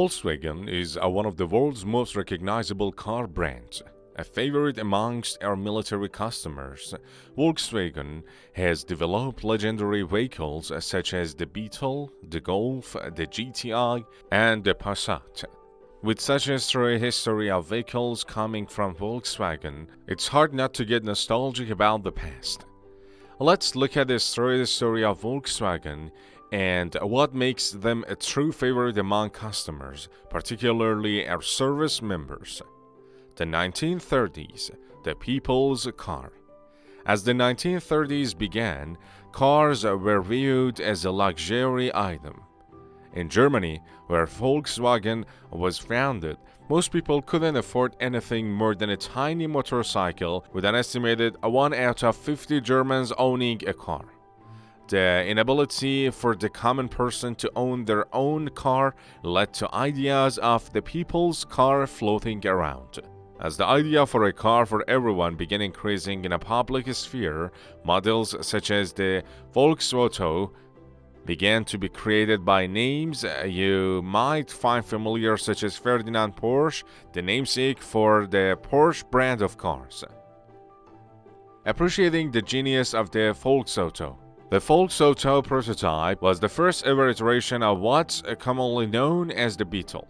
Volkswagen is one of the world's most recognizable car brands. A favorite amongst our military customers, Volkswagen has developed legendary vehicles such as the Beetle, the Golf, the GTI, and the Passat. With such a storied history of vehicles coming from Volkswagen, it's hard not to get nostalgic about the past. Let's look at the storied story of Volkswagen and what makes them a true favorite among customers, particularly our service members. The 1930s, the people's car. As the 1930s began, cars were viewed as a luxury item. In Germany, where Volkswagen was founded, most people couldn't afford anything more than a tiny motorcycle, with an estimated 1 out of 50 Germans owning a car. The inability for the common person to own their own car led to ideas of the people's car floating around. As the idea for a car for everyone began increasing in a public sphere, models such as the Volksauto began to be created by names you might find familiar, such as Ferdinand Porsche, the namesake for the Porsche brand of cars. Appreciating the genius of the Volksauto. The Volksauto prototype was the first ever iteration of what's commonly known as the Beetle.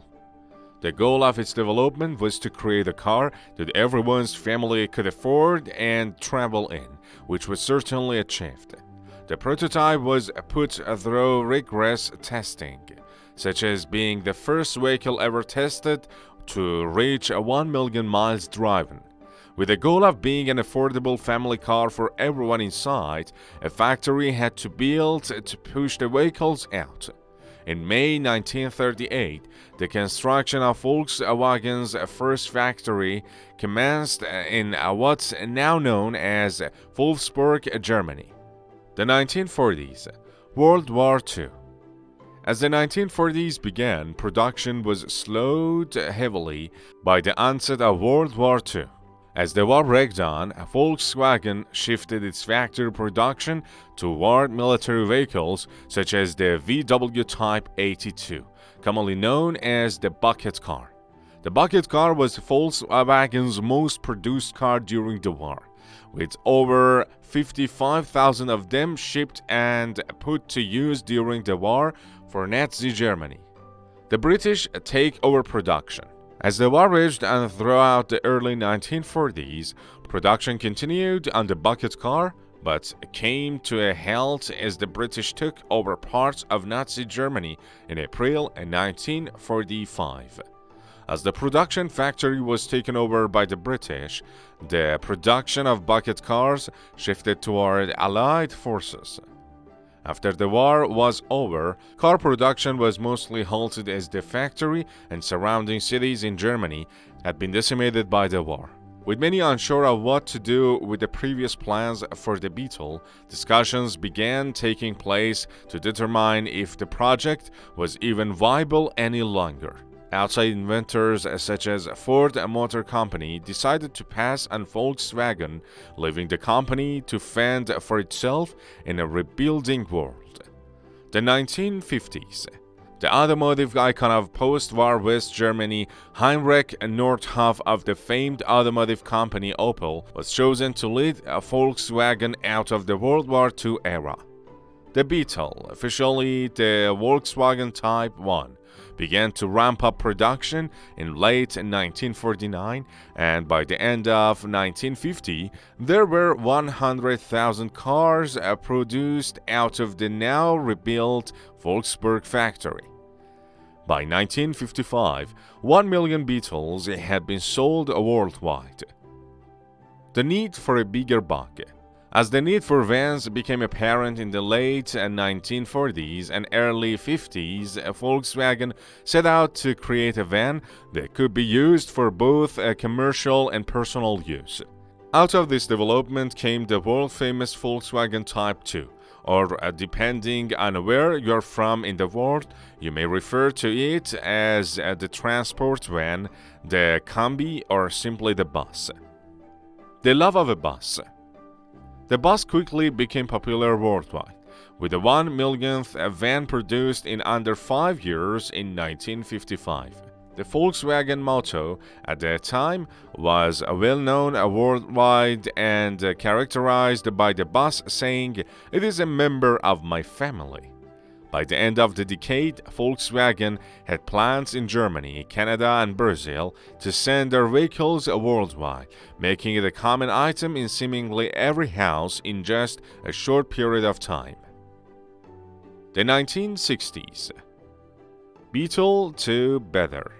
The goal of its development was to create a car that everyone's family could afford and travel in, which was certainly achieved. The prototype was put through rigorous testing, such as being the first vehicle ever tested to reach 1 million miles driven. With the goal of being an affordable family car for everyone inside, a factory had to be built to push the vehicles out. In May 1938, the construction of Volkswagen's first factory commenced in what's now known as Wolfsburg, Germany. The 1940s, World War II. As the 1940s began, production was slowed heavily by the onset of World War II. As the war raged on, Volkswagen shifted its factory production toward military vehicles such as the VW Type 82, commonly known as the bucket car. The bucket car was Volkswagen's most produced car during the war, with over 55,000 of them shipped and put to use during the war for Nazi Germany. The British take over production. As the war raged on throughout the early 1940s, production continued on the bucket car, but came to a halt as the British took over parts of Nazi Germany in April 1945. As the production factory was taken over by the British, the production of bucket cars shifted toward Allied forces. After the war was over, car production was mostly halted as the factory and surrounding cities in Germany had been decimated by the war. With many unsure of what to do with the previous plans for the Beetle, discussions began taking place to determine if the project was even viable any longer. Outside inventors such as Ford Motor Company decided to pass on Volkswagen, leaving the company to fend for itself in a rebuilding world. The 1950s. The automotive icon of post-war West Germany, Heinrich Nordhoff of the famed automotive company Opel, was chosen to lead Volkswagen out of the World War II era. The Beetle, officially the Volkswagen Type 1, began to ramp up production in late 1949, and by the end of 1950, there were 100,000 cars produced out of the now rebuilt Wolfsburg factory. By 1955, 1 million Beetles had been sold worldwide. The need for a bigger buck. As the need for vans became apparent in the late 1940s and early 50s, Volkswagen set out to create a van that could be used for both commercial and personal use. Out of this development came the world-famous Volkswagen Type 2, or depending on where you're from in the world, you may refer to it as the transport van, the combi, or simply the bus. The love of a bus. The bus quickly became popular worldwide. with the 1 millionth van produced in under 5 years in 1955. The Volkswagen motto at that time was well known worldwide and characterized by the boss saying, "It is a member of my family." By the end of the decade, Volkswagen had plants in Germany, Canada, and Brazil to send their vehicles worldwide, making it a common item in seemingly every house in just a short period of time. The 1960s. Beetle to better.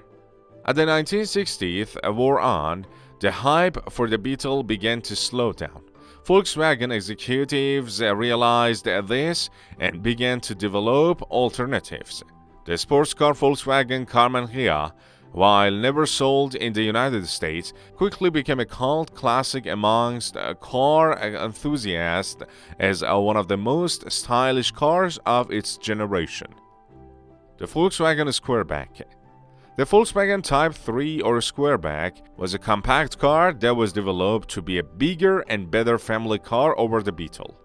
As the 1960s wore on, the hype for the Beetle began to slow down. Volkswagen executives realized this and began to develop alternatives. The sports car Volkswagen Carmangia, while never sold in the United States, quickly became a cult classic amongst car enthusiasts as one of the most stylish cars of its generation. The Volkswagen Squareback. The Volkswagen Type 3 or Squareback was a compact car that was developed to be a bigger and better family car over the Beetle.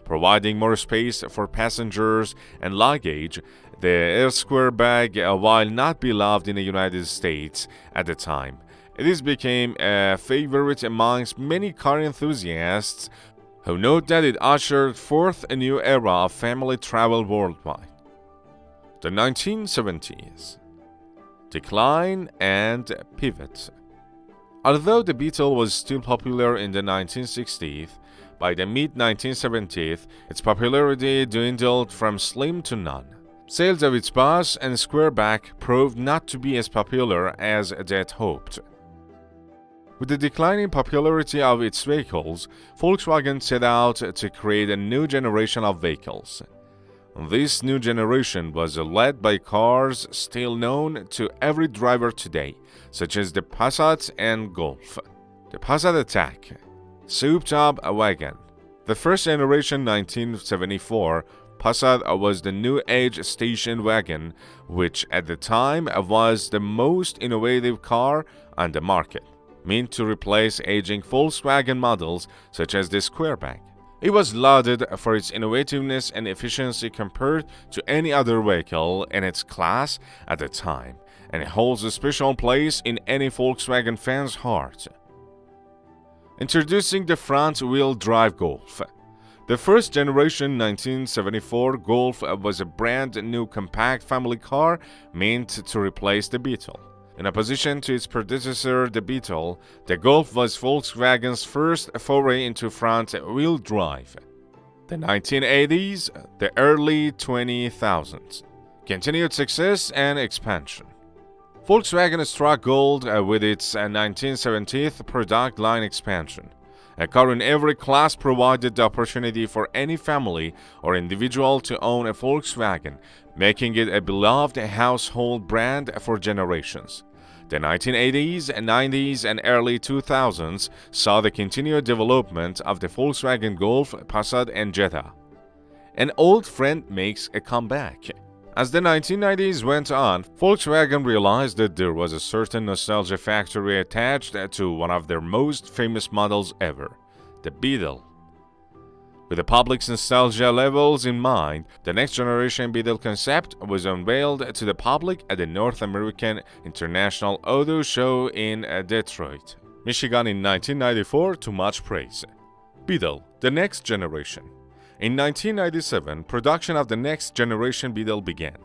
Providing more space for passengers and luggage, the Squareback, while not beloved in the United States at the time, it became a favorite amongst many car enthusiasts who note that it ushered forth a new era of family travel worldwide. The 1970s. Decline and pivot. Although the Beetle was still popular in the 1960s, by the mid-1970s, its popularity dwindled from slim to none. Sales of its boss and Squareback proved not to be as popular as they had hoped. With the declining popularity of its vehicles, Volkswagen set out to create a new generation of vehicles. This new generation was led by cars still known to every driver today, such as the Passat and Golf. The Passat Attack, Souped-up wagon. The first generation 1974 Passat was the new age station wagon, which at the time was the most innovative car on the market, meant to replace aging Volkswagen models such as the Squareback. It was lauded for its innovativeness and efficiency compared to any other vehicle in its class at the time, and it holds a special place in any Volkswagen fan's heart. Introducing the front-wheel drive Golf. The first generation 1974 Golf was a brand new compact family car meant to replace the Beetle. In opposition to its predecessor, the Beetle, the Golf was Volkswagen's first foray into front-wheel drive. The 1980s, the early 2000s. Continued success and expansion. Volkswagen struck gold with its 1970s product line expansion. A car in every class provided the opportunity for any family or individual to own a Volkswagen, making it a beloved household brand for generations. The 1980s, 90s, and early 2000s saw the continued development of the Volkswagen Golf, Passat, and Jetta. An old friend makes a comeback. As the 1990s went on, Volkswagen realized that there was a certain nostalgia factor attached to one of their most famous models ever, the Beetle. With the public's nostalgia levels in mind, the next generation Beetle concept was unveiled to the public at the North American International Auto Show in Detroit, Michigan in 1994 to much praise. Beetle, the next generation. In 1997, production of the next generation Beetle began.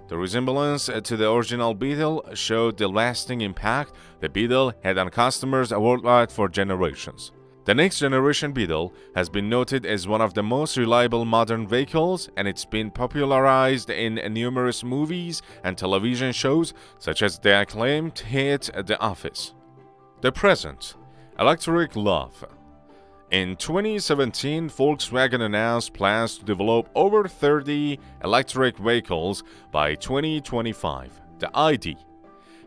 The resemblance to the original Beetle showed the lasting impact the Beetle had on customers worldwide for generations. The next generation Beetle has been noted as one of the most reliable modern vehicles, and it's been popularized in numerous movies and television shows such as the acclaimed hit The Office. The present. Electric love. In 2017, Volkswagen announced plans to develop over 30 electric vehicles by 2025. The ID.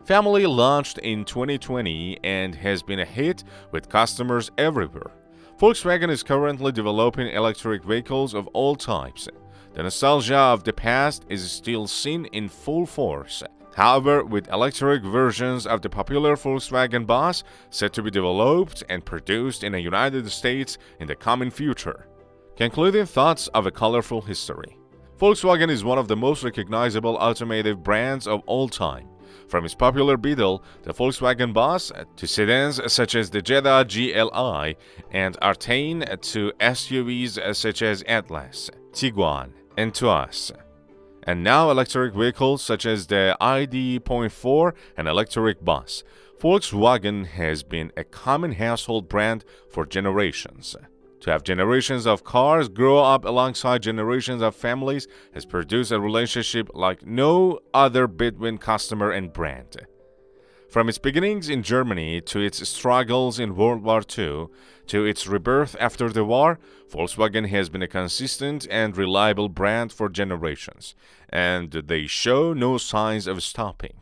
Family launched in 2020 and has been a hit with customers everywhere. Volkswagen is currently developing electric vehicles of all types. The nostalgia of the past is still seen in full force. However, with electric versions of the popular Volkswagen Boss set to be developed and produced in the United States in the coming future. Concluding thoughts of a colorful history. Volkswagen is one of the most recognizable automotive brands of all time. From its popular Beetle, the Volkswagen Boss, to sedans such as the Jetta GLI and Artane, to SUVs such as Atlas, Tiguan, and Tuas, and now electric vehicles such as the ID.4 and electric bus. Volkswagen has been a common household brand for generations. To have generations of cars grow up alongside generations of families has produced a relationship like no other between customer and brand. From its beginnings in Germany to its struggles in World War II to its rebirth after the war, Volkswagen has been a consistent and reliable brand for generations, and they show no signs of stopping.